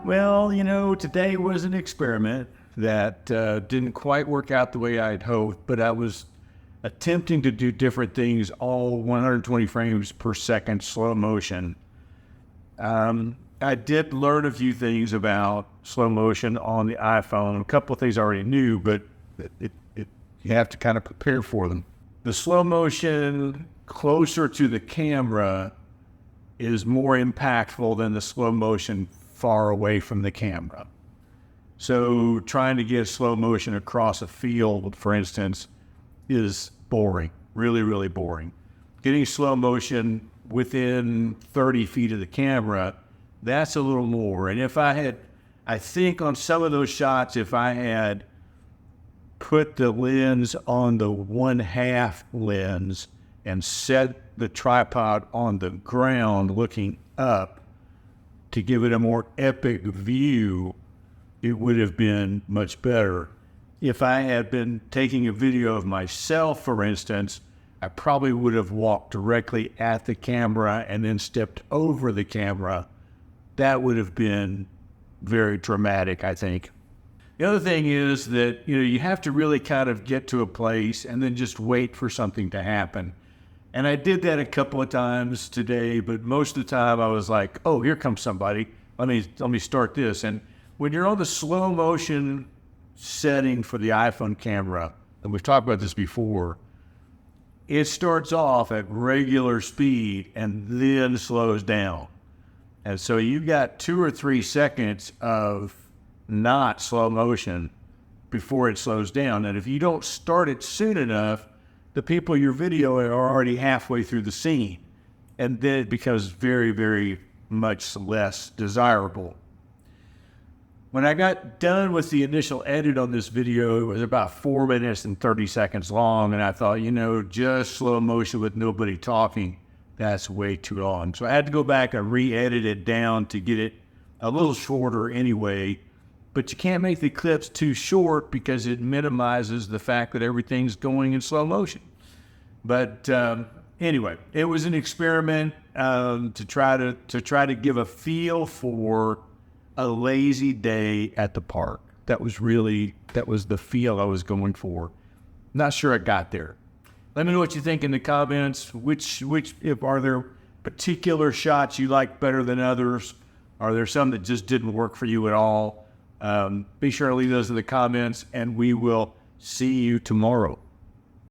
Well, today was an experiment that didn't quite work out the way I'd hoped, but I was attempting to do different things, all 120 frames per second slow motion. I did learn a few things about slow motion on the iPhone. A couple of things I already knew, but you have to kind of prepare for them. The slow motion closer to the camera is more impactful than the slow motion far away from the camera. So trying to get slow motion across a field, for instance, is boring, really, really boring. Getting slow motion within 30 feet of the camera, that's a little more. And I think on some of those shots, if I had put the lens on the 1/2 lens and set the tripod on the ground looking up to give it a more epic view, it would have been much better. If I had been taking a video of myself, for instance, I probably would have walked directly at the camera and then stepped over the camera. That would have been very dramatic, I think. The other thing is that, you have to really kind of get to a place and then just wait for something to happen. And I did that a couple of times today, but most of the time I was like, oh, here comes somebody. Let me start this. And when you're on the slow motion setting for the iPhone camera, and we've talked about this before, it starts off at regular speed and then slows down. And so you've got 2 or 3 seconds of not slow motion before it slows down. And if you don't start it soon enough, the people you're videoing are already halfway through the scene. And then it becomes very, very much less desirable. When I got done with the initial edit on this video, it was about 4 minutes and 30 seconds long. And I thought, just slow motion with nobody talking, that's way too long. So I had to go back and re-edit it down to get it a little shorter anyway. But you can't make the clips too short because it minimizes the fact that everything's going in slow motion. But anyway, it was an experiment to try to give a feel for a lazy day at the park. That was the feel I was going for. Not sure I got there. Let me know what you think in the comments. Are there particular shots you like better than others? Are there some that just didn't work for you at all? Be sure to leave those in the comments, and we will see you tomorrow.